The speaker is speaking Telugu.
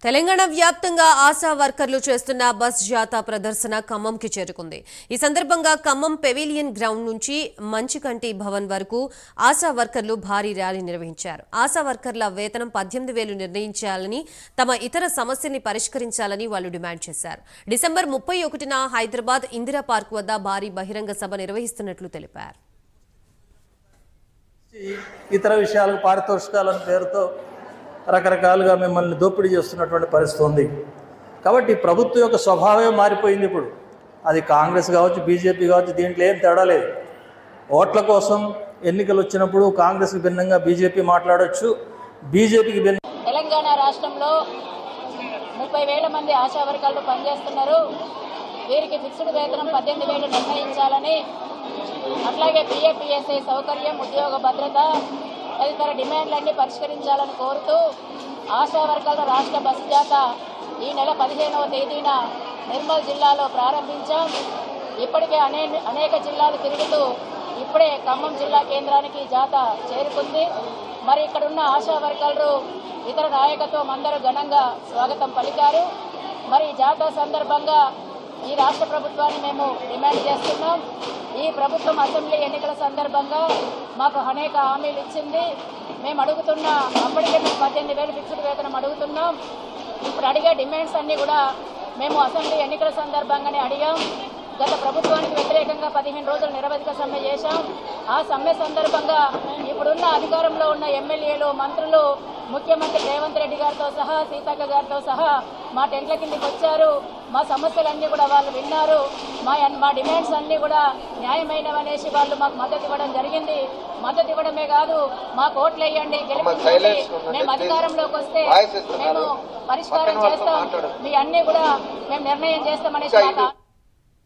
తెలంగాణ వ్యాప్తంగా ఆశా వర్కర్లు చేస్తున్న బస్ జాతా ప్రదర్శన ఖమ్మంకి చేరుకుంది. ఈ సందర్భంగా ఖమ్మం పెవిలియన్ గ్రౌండ్ నుంచి మంచికంటి భవన్ వరకు ఆశా వర్కర్లు భారీ ర్యాలీ నిర్వహించారు. ఆశా వర్కర్ల వేతనం 18,000 నిర్ణయించాలని, తమ ఇతర సమస్యల్ని పరిష్కరించాలని వాళ్ళు డిమాండ్ చేశారు. డిసెంబర్ 31న హైదరాబాద్ ఇందిరా పార్క్ వద్ద భారీ బహిరంగ సభ నిర్వహిస్తున్నట్లు తెలిపారు. ఇతర విషయాలకు పారితోషికాలను పేరుతో రకరకాలుగా మిమ్మల్ని దోపిడీ చేస్తున్నటువంటి పరిస్థితి ఉంది. కాబట్టి ప్రభుత్వం యొక్క స్వభావమే మారిపోయింది. ఇప్పుడు అది కాంగ్రెస్ కావచ్చు, బీజేపీ కావచ్చు, దీంట్లో ఏం తేడా లేదు. ఓట్ల కోసం ఎన్నికలు వచ్చినప్పుడు కాంగ్రెస్కి భిన్నంగా బీజేపీ మాట్లాడవచ్చు, బీజేపీకి భిన్న. తెలంగాణ రాష్ట్రంలో 30,000 మంది ఆశా వర్కర్లు పనిచేస్తున్నారు. వీరికి ఫిక్స్డ్ వేతనం 18,000 నిర్ణయించాలని, అట్లాగే పిఎఫ్పిఎస్ఐ సౌకర్యం, ఉద్యోగ భద్రత తదితర డిమాండ్లన్నీ పరిష్కరించాలని కోరుతూ ఆశా వర్కర్ల రాష్ట్ర బస్ జాతా ఈ నెల 15వ తేదీన నిర్మల్ జిల్లాలో ప్రారంభించాం. ఇప్పటికే అనేక జిల్లాలు తిరుగుతూ ఇప్పుడే ఖమ్మం జిల్లా కేంద్రానికి జాతా చేరుకుంది. మరి ఇక్కడున్న ఆశా వర్కర్లు ఇతర నాయకత్వం అందరూ ఘనంగా స్వాగతం పలికారు. మరి జాతా సందర్భంగా ఈ రాష్ట్ర ప్రభుత్వాన్ని మేము డిమాండ్ చేస్తున్నాం. ఈ ప్రభుత్వం అసెంబ్లీ ఎన్నికల సందర్భంగా మాకు అనేక హామీలు ఇచ్చింది. మేము అడుగుతున్న, అప్పటికే మేము 18,000 ఫిక్స్డ్ వేతనం అడుగుతున్నాం. ఇప్పుడు అడిగే డిమాండ్స్ అన్నీ కూడా మేము అసెంబ్లీ ఎన్నికల సందర్భంగానే అడిగాం. గత ప్రభుత్వానికి వ్యతిరేకంగా 15 రోజులు నిరవధిక సమ్మె చేశాం. ఆ సమ్మె సందర్భంగా ఇప్పుడున్న అధికారంలో ఉన్న ఎమ్మెల్యేలు, మంత్రులు, ముఖ్యమంత్రి రేవంత్ రెడ్డి గారితో సహా, సీతక్క గారితో సహా మా టెంట్ల కిందకి వచ్చారు. మా సమస్యలన్నీ కూడా వాళ్ళు విన్నారు. మా డిమాండ్స్ అన్నీ కూడా న్యాయమైనవనేసి వాళ్ళు మాకు మద్దతు ఇవ్వడం జరిగింది. మద్దతు ఇవ్వడమే కాదు, మాకు ఓట్లు వేయండి, గెలిపించండి, మేము అధికారంలోకి వస్తే మేము పరిష్కారం చేస్తాం, మీ అన్నీ కూడా మేము నిర్ణయం చేస్తామనేసి